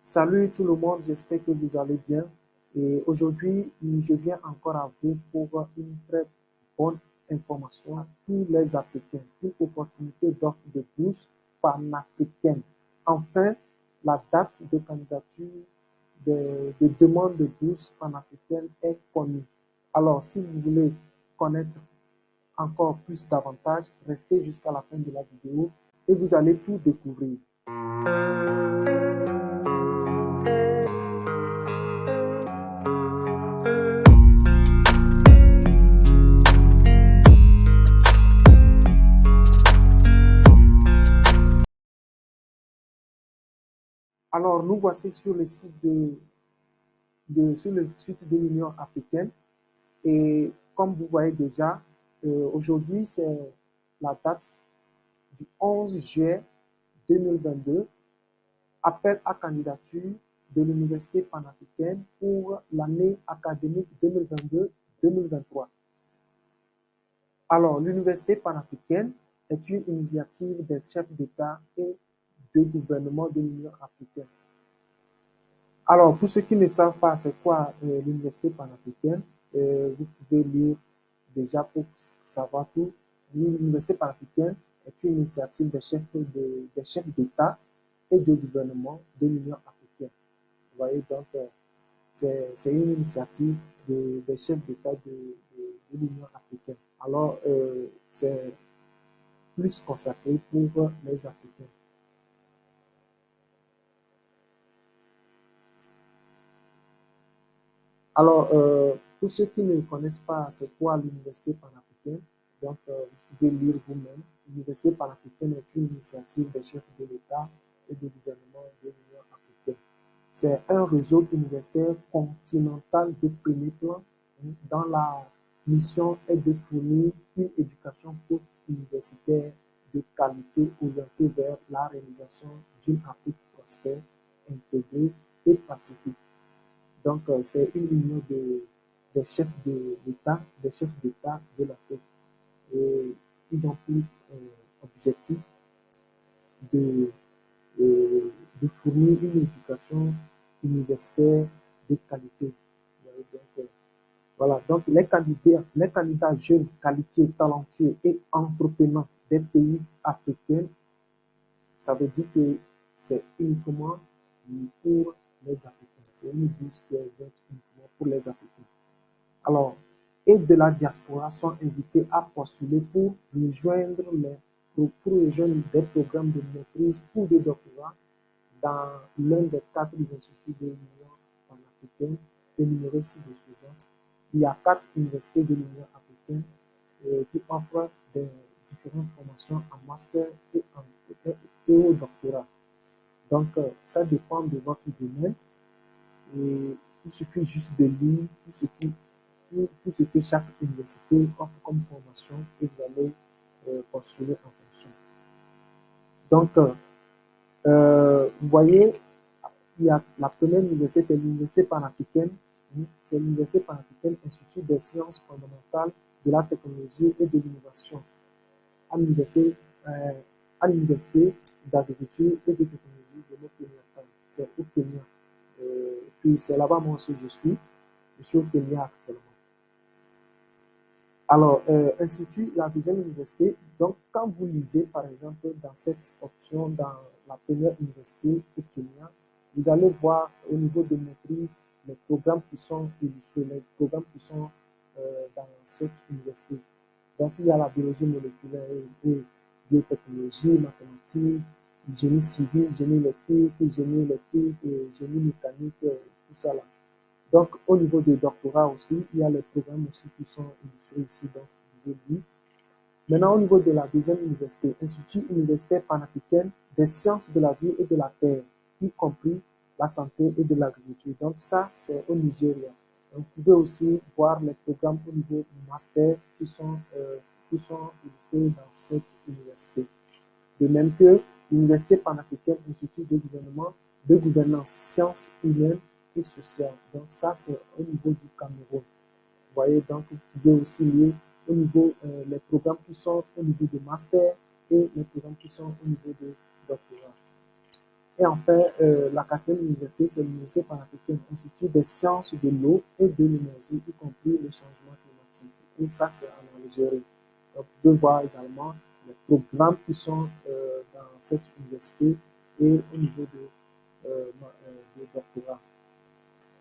Salut tout le monde, j'espère que vous allez bien. Et aujourd'hui, je viens encore à vous pour une très bonne information à tous les Africains, une opportunité d'offre de bourse panafricaine. Enfin, la date de candidature de demande de bourse panafricaine est connue. Alors, si vous voulez connaître encore plus davantage, restez jusqu'à la fin de la vidéo et vous allez tout découvrir. Alors, nous voici sur le site de l'Union africaine. Et comme vous voyez déjà, aujourd'hui, c'est la date du 11 juillet 2022. Appel à candidature de l'Université panafricaine pour l'année académique 2022-2023. Alors, l'Université panafricaine est une initiative des chefs d'État et de gouvernement de l'Union africaine. Alors, pour ceux qui ne savent pas c'est quoi l'Université panafricaine, vous pouvez lire déjà pour savoir tout. L'Université panafricaine est une initiative des chefs d'État et de gouvernement de l'Union africaine. Vous voyez, donc, c'est une initiative des chefs d'État de l'Union africaine. Alors, c'est plus consacré pour les Africains. Alors, pour ceux qui ne connaissent pas c'est quoi l'Université panafricaine, donc vous pouvez lire vous-même. L'Université panafricaine est une initiative des chefs de l'État et du gouvernement de l'Union africaine. C'est un réseau universitaire continental de premier plan dont la mission est de fournir une éducation post-universitaire de qualité orientée vers la réalisation d'une Afrique prospère, intégrée et pacifique. Donc, c'est une union des chefs d'État, de l'Afrique. Et ils ont pris objectif de, de fournir une éducation universitaire de qualité. Donc, voilà. Donc, les candidats jeunes, qualifiés, talentueux et entreprenants des pays africains, ça veut dire que c'est uniquement pour les Africains. C'est une bourse qui est ouverte uniquement pour les Africains. Alors, et de la diaspora sont invités à postuler pour rejoindre des programmes de maîtrise ou de doctorat dans l'un des 4 instituts de l'Union panafricaine énumérés ci-dessous. Il y a 4 universités de l'Union africaine qui offrent des différentes formations en master et au doctorat. Donc, ça dépend de votre domaine. Et il suffit juste de lire tout ce que chaque université offre comme formation et vous allez postuler en fonction. Donc, vous voyez, il y a la première université, c'est l'Université panafricaine. C'est l'Université panafricaine, Institut des sciences fondamentales, de la technologie et de l'innovation à l'Université d'agriculture et de technologie de notre Kenya. C'est au Kenya. Puis c'est là-bas moi aussi je suis au Kenya actuellement. Alors, Institut, la deuxième université, donc quand vous lisez par exemple dans cette option, dans la première université au Kenya, vous allez voir au niveau de maîtrise les programmes qui sont illustrés, les programmes qui sont dans cette université. Donc, il y a la biologie moléculaire et biotechnologie, mathématiques, génie civil, génie électrique, et génie mécanique, tout ça là. Donc, au niveau des doctorats aussi, il y a les programmes aussi qui sont illustrés ici, donc vous pouvez lire. Maintenant, au niveau de la deuxième université, Institut universitaire panafricaine des sciences de la vie et de la terre, y compris la santé et de l'agriculture. Donc, ça, c'est au Nigeria. Donc, vous pouvez aussi voir les programmes au niveau du master qui sont illustrés dans cette université. De même que l'Université panafricaine, Institut de gouvernance, sciences humaines et sociales. Donc, ça, c'est au niveau du Cameroun. Vous voyez, donc, vous pouvez aussi lire au niveau les programmes qui sont au niveau de master et les programmes qui sont au niveau de doctorat. Et enfin, la quatrième université, c'est l'Université panafricaine, Institut des sciences de l'eau et de l'énergie, y compris les changements climatiques. Et ça, c'est en Algérie. Donc, vous pouvez voir également les programmes qui sont dans cette université et au niveau de doctorat.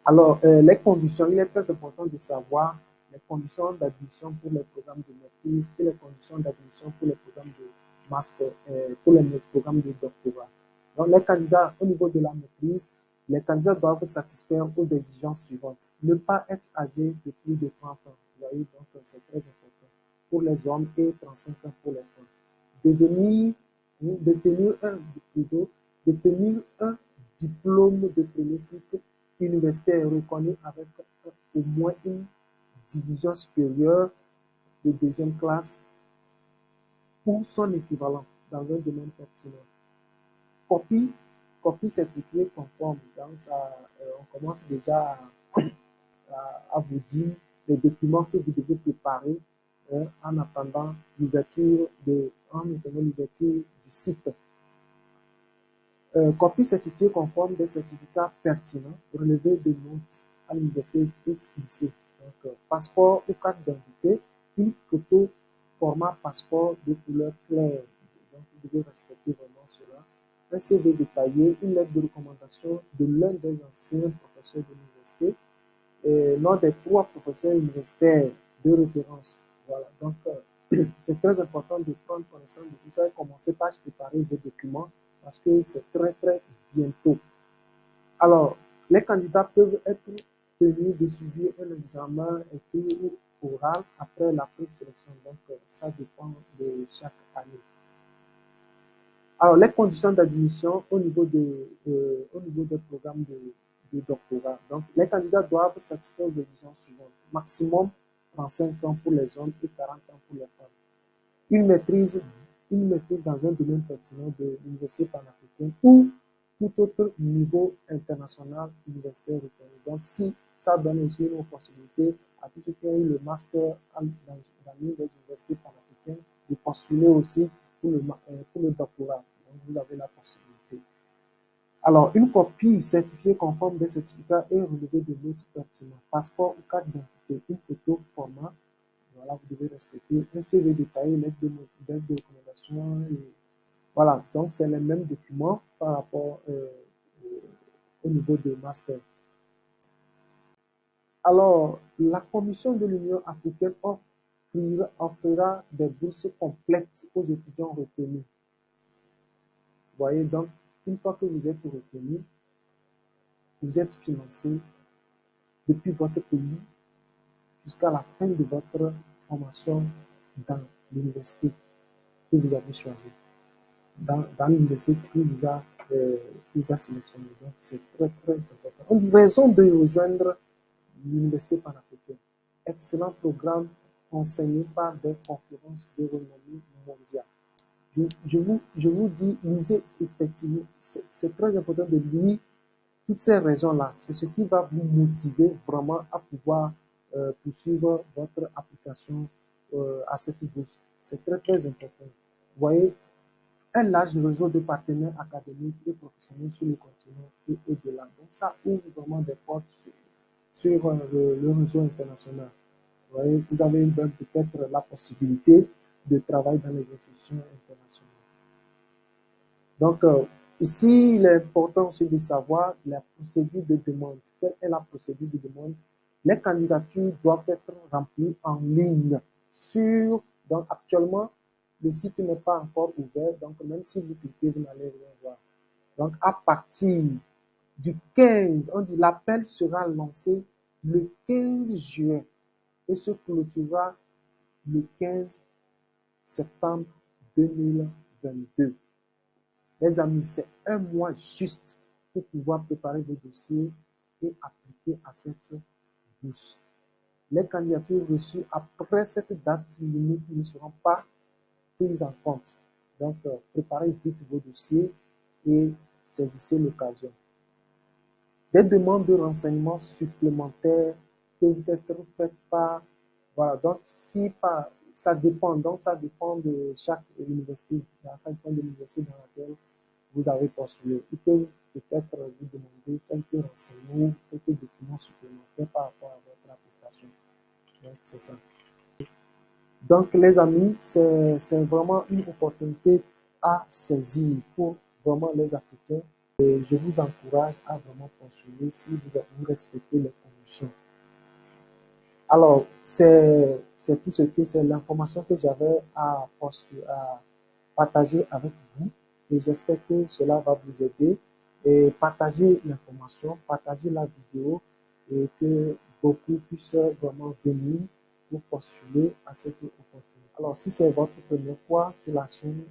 Alors, les conditions, il est très important de savoir les conditions d'admission pour les programmes de maîtrise et les conditions d'admission pour les programmes de master, pour les programmes de doctorat. Donc, les candidats, au niveau de la maîtrise, les candidats doivent satisfaire aux exigences suivantes. Ne pas être âgé de plus de 30 ans. Vous voyez, donc c'est très important pour les hommes et 35 ans pour les femmes. Détenir un diplôme de premier cycle universitaire reconnu avec au moins une division supérieure de deuxième classe ou son équivalent dans un domaine pertinent. Copie certifiée conforme. Donc ça, on commence déjà à vous dire les documents que vous devez préparer en attendant l'ouverture du site. Copie certifiée conforme des certificats pertinents relevés de notes à l'université et lycée. Donc, passeport ou carte d'identité, une photo format passeport de couleur claire. Donc, vous devez respecter vraiment cela. Un CV détaillé, une lettre de recommandation de l'un des anciens professeurs de l'université, l'un des 3 professeurs universitaires de référence. Voilà. Donc, c'est très important de prendre connaissance de tout ça et commencer par se préparer vos documents parce que c'est très, très bientôt. Alors, les candidats peuvent être tenus de subir un examen écrit ou oral après la présélection. Donc, ça dépend de chaque année. Alors, les conditions d'admission au niveau des programmes de doctorat. Donc, les candidats doivent satisfaire aux exigences suivantes. Maximum 35 ans pour les hommes et 40 ans pour les femmes. Une maîtrise dans un domaine pertinent de l'université panafricaine ou tout autre niveau international universitaire reconnu. Donc, si ça donne aussi une possibilité à tous ceux qui ont eu le master dans l'une des universités panafricaines de postuler aussi pour le doctorat. Donc, vous avez la possibilité. Alors, une copie certifiée conforme des certificats est relevée de notes pertinentes. Passeport ou carte d'identité, une photo format. Voilà, vous devez respecter un CV détaillé, lettre de recommandation. Et voilà, donc c'est les mêmes documents par rapport au niveau de master. Alors, la Commission de l'Union africaine offrira des bourses complètes aux étudiants retenus. Vous voyez, donc, une fois que vous êtes retenu, vous êtes financé depuis votre pays jusqu'à la fin de votre formation dans l'université que vous avez choisie, dans l'université qui vous a sélectionné. Donc, c'est très, très important. Une raison de rejoindre l'université panafricaine. Excellent programme enseigné par des conférences de renommée mondiale. Je vous dis, lisez effectivement, c'est très important de lire toutes ces raisons-là. C'est ce qui va vous motiver vraiment à pouvoir poursuivre votre application à cette bourse. C'est très, très important. Vous voyez, un large réseau de partenaires académiques et professionnels sur le continent et au-delà. Donc, ça ouvre vraiment des portes sur le réseau international. Vous voyez, vous avez peut-être la possibilité de travailler dans les institutions internationales. Donc, ici, il est important aussi de savoir la procédure de demande. Quelle est la procédure de demande? Les candidatures doivent être remplies en ligne donc actuellement, le site n'est pas encore ouvert, donc même si vous cliquez, vous n'allez rien voir. Donc, à partir du 15, on dit l'appel sera lancé le 15 juin et se clôturera le 15 septembre 2022. Les amis, c'est un mois juste pour pouvoir préparer vos dossiers et appliquer à cette bourse. Les candidatures reçues après cette date limite ne seront pas prises en compte. Donc, préparez vite vos dossiers et saisissez l'occasion. Des demandes de renseignements supplémentaires peuvent être faites par... Voilà, donc ça dépend de chaque université. Ça dépend de l'université dans laquelle vous avez postulé. Ils peuvent peut-être vous demander quelques renseignements, quelques documents supplémentaires par rapport à votre application. Donc, c'est ça. Donc, les amis, c'est vraiment une opportunité à saisir pour vraiment les Africains. Et je vous encourage à vraiment postuler si vous respectez les conditions. Alors, c'est tout ce que c'est l'information que j'avais à partager avec vous. Et j'espère que cela va vous aider. Et partagez l'information, partagez la vidéo et que beaucoup puissent vraiment venir pour postuler à cette opportunité. Alors, si c'est votre première fois sur la chaîne,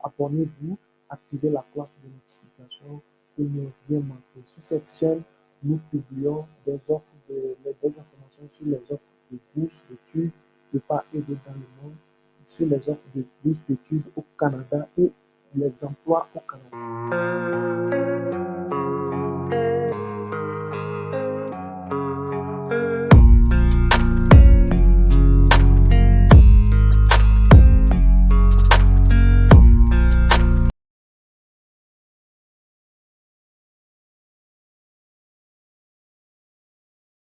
abonnez-vous, activez la cloche de notification pour ne rien manquer. Sur cette chaîne, nous publions des offres, des informations sur les offres de bourse d'études de part et d'autre dans le monde, sur les offres de bourse d'études au Canada et les emplois au Canada.